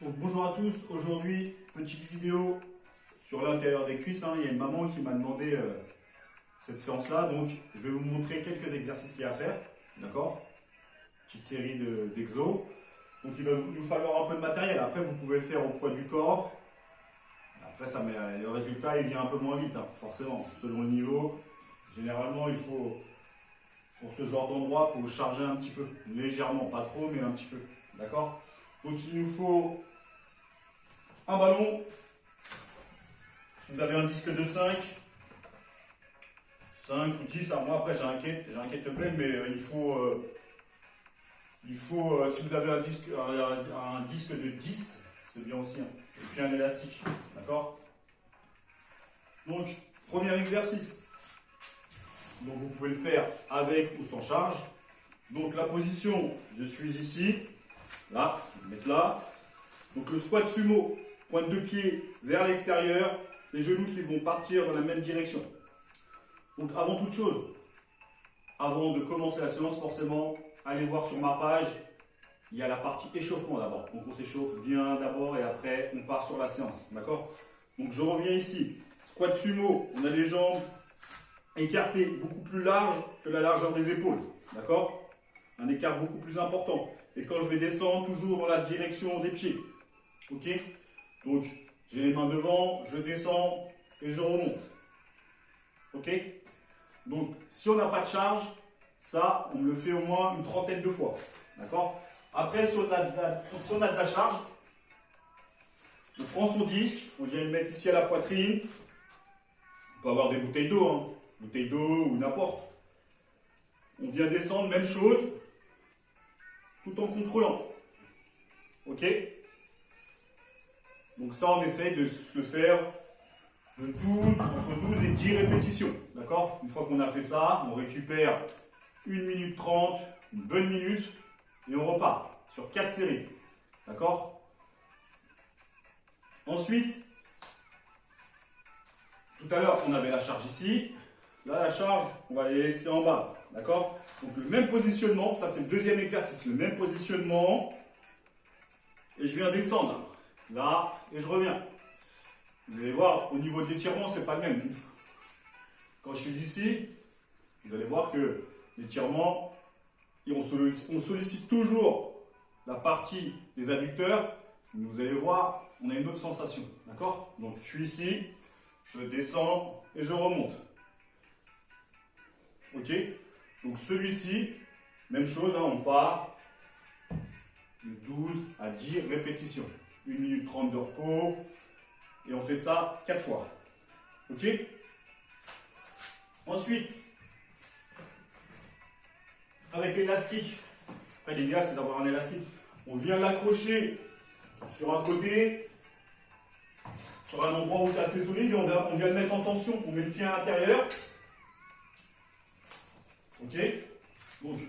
Donc, bonjour à tous, aujourd'hui petite vidéo sur l'intérieur des cuisses. Il y a une maman qui m'a demandé cette séance là, donc je vais vous montrer quelques exercices qu'il y a à faire, d'accord? Petite série d'exos. Donc il va nous falloir un peu de matériel, après vous pouvez le faire au poids du corps. Après le résultat il vient un peu moins vite, forcément, selon le niveau. Généralement il faut, pour ce genre d'endroit, il faut charger un petit peu, légèrement, pas trop mais un petit peu, d'accord? Donc il nous faut un ballon, si vous avez un disque de 5 ou 10, moi après j'ai un kettlebell, mais il faut, si vous avez un disque de 10, c'est bien aussi, et puis un élastique, d'accord? Donc, premier exercice, donc vous pouvez le faire avec ou sans charge. Donc la position, je suis ici, là, je vais me mettre là. Donc le squat sumo, pointe de pied vers l'extérieur, les genoux qui vont partir dans la même direction. Donc avant toute chose, avant de commencer la séance, forcément, allez voir sur ma page, il y a la partie échauffement d'abord. Donc on s'échauffe bien d'abord et après on part sur la séance, d'accord? Donc je reviens ici, squat sumo, on a les jambes écartées beaucoup plus larges que la largeur des épaules, d'accord? Un écart beaucoup plus important. Et quand je vais descendre, toujours dans la direction des pieds, ok? Donc j'ai les mains devant, je descends et je remonte, ok? Donc si on n'a pas de charge, ça on me le fait au moins une trentaine de fois, d'accord? Après si on a de la charge, on prend son disque, on vient le mettre ici à la poitrine. On peut avoir des bouteilles d'eau, bouteilles d'eau ou n'importe. On vient descendre, même chose, tout en contrôlant, ok? Donc ça on essaye de se faire entre 12 et 10 répétitions, d'accord? Une fois qu'on a fait ça, on récupère 1 minute 30, une bonne minute, et on repart sur 4 séries, d'accord? Ensuite, tout à l'heure on avait la charge ici, là la charge, on va les laisser en bas, d'accord? Donc le même positionnement, ça c'est le deuxième exercice, le même positionnement, et je viens descendre, là, et je reviens. Vous allez voir, au niveau de l'étirement, c'est pas le même. Quand je suis ici, vous allez voir que l'étirement, on sollicite toujours la partie des adducteurs. Vous allez voir, on a une autre sensation. D'accord? Donc je suis ici, je descends et je remonte. Ok? Donc celui-ci, même chose, on part de 12 à 10 répétitions. 1 minute 30 de repos. Et on fait ça 4 fois. Ok? Ensuite, avec l'élastique, après l'idéal c'est d'avoir un élastique, on vient l'accrocher sur un côté, sur un endroit où c'est assez solide, et on vient le mettre en tension, on met le pied à l'intérieur. Ok? Donc,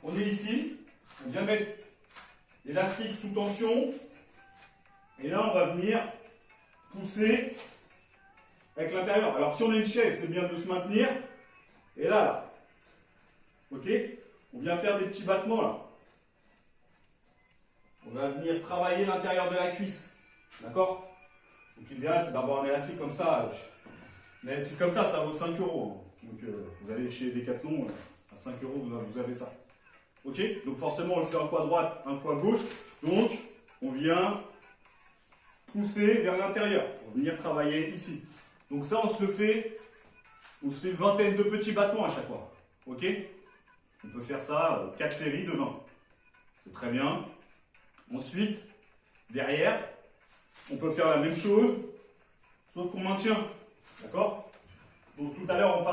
on est ici, on vient mettre l'élastique sous tension, et là on va venir pousser avec l'intérieur. Alors si on a une chaise, c'est bien de se maintenir. Et là, ok, on vient faire des petits battements là. On va venir travailler l'intérieur de la cuisse. D'accord? Donc l'idéal c'est d'avoir un élastique comme ça. Mais élastique comme ça vaut 5 euros. Donc vous allez chez Decathlon, à 5 euros vous avez ça. Ok? Donc forcément on le fait un poids droite, un poids gauche. Donc on vient pousser vers l'intérieur pour venir travailler ici. Donc ça, on se fait une vingtaine de petits battements à chaque fois. Ok? On peut faire ça 4 séries de 20. C'est très bien. Ensuite, derrière, on peut faire la même chose, sauf qu'on maintient. D'accord? Donc tout à l'heure,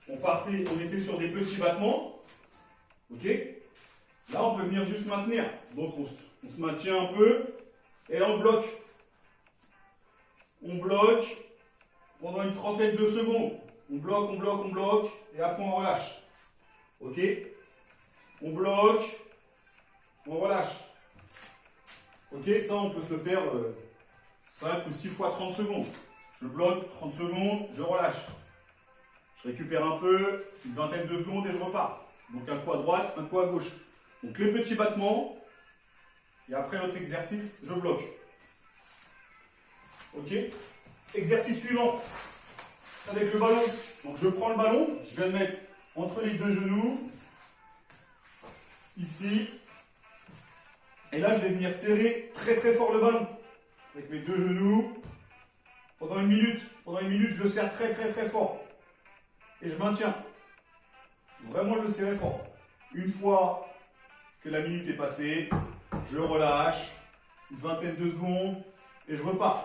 on était sur des petits battements. Ok? Là, on peut venir juste maintenir. Donc on se maintient un peu et là on bloque. On bloque pendant une trentaine de secondes. On bloque et après on relâche. Ok? On bloque, on relâche. Ok? Ça on peut se le faire 5 ou 6 fois 30 secondes. Je bloque 30 secondes, je relâche. Je récupère un peu, une vingtaine de secondes et je repars. Donc un coup à droite, un coup à gauche. Donc les petits battements. Et après l'autre exercice, je bloque. Ok? Exercice suivant. Avec le ballon. Donc je prends le ballon, je vais le mettre entre les deux genoux. Ici. Et là, je vais venir serrer très très fort le ballon. Avec mes deux genoux. Pendant une minute. Pendant une minute, je le serre très très très fort. Et je maintiens. Vraiment le serrer fort. Une fois que la minute est passée, je relâche. Une vingtaine de secondes. Et je repars.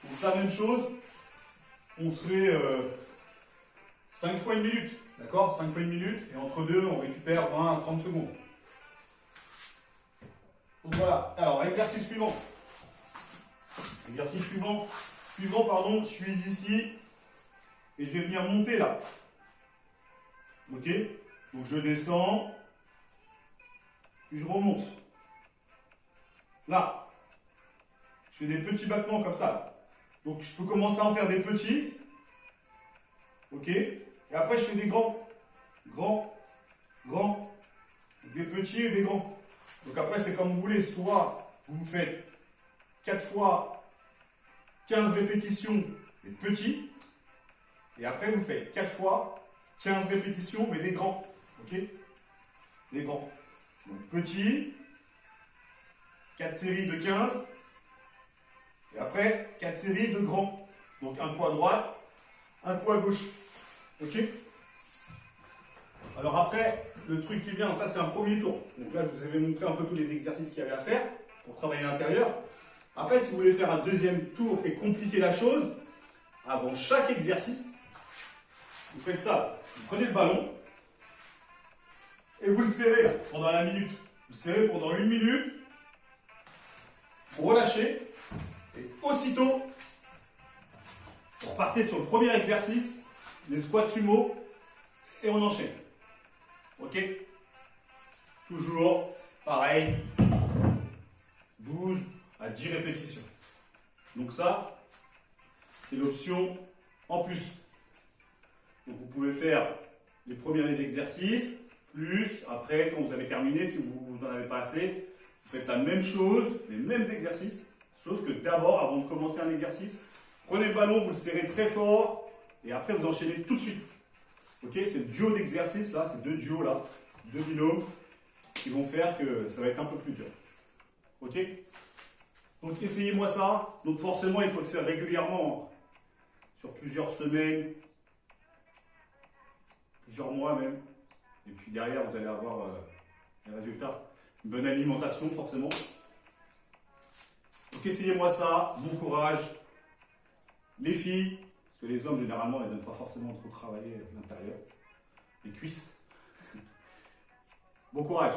Donc ça, même chose. On se fait 5 fois une minute. D'accord? 5 fois une minute. Et entre deux, on récupère 20 à 30 secondes. Donc voilà. Alors, exercice suivant. Exercice suivant. Je suis ici. Et je vais venir monter là. Ok? Donc je descends. Puis je remonte. Là. Je fais des petits battements comme ça. Donc je peux commencer à en faire des petits. Ok? Et après je fais des grands. Grands. Grands. Des petits et des grands. Donc après c'est comme vous voulez. Soit vous me faites 4 fois 15 répétitions des petits. Et après vous faites 4 fois 15 répétitions mais des grands. Ok? Des grands. Donc petits. 4 séries de 15. Et après, 4 séries de grands. Donc un coup à droite, un coup à gauche. Ok? Alors après, le truc qui est bien, ça c'est un premier tour. Donc là, je vous avais montré un peu tous les exercices qu'il y avait à faire pour travailler l'intérieur. Après, si vous voulez faire un deuxième tour et compliquer la chose, avant chaque exercice, vous faites ça. Vous prenez le ballon et vous le serrez pendant la minute. Vous le serrez pendant une minute. Vous relâchez. Et aussitôt, vous repartez sur le premier exercice, les squats sumo, et on enchaîne. Ok? Toujours pareil, 12 à 10 répétitions. Donc ça, c'est l'option en plus. Donc vous pouvez faire les premiers exercices, plus après, quand vous avez terminé, si vous n'en avez pas assez, vous faites la même chose, les mêmes exercices. Sauf que d'abord, avant de commencer un exercice, prenez le ballon, vous le serrez très fort, et après vous enchaînez tout de suite. Ok? C'est le duo d'exercices là, c'est deux duos là, deux binômes, qui vont faire que ça va être un peu plus dur. Ok? Donc essayez-moi ça. Donc forcément, il faut le faire régulièrement, sur plusieurs semaines, plusieurs mois même. Et puis derrière, vous allez avoir les résultats. Une bonne alimentation, forcément. Donc essayez-moi ça, bon courage. Les filles, parce que les hommes généralement ils n'aiment pas forcément trop travailler à l'intérieur. Les cuisses. Bon courage.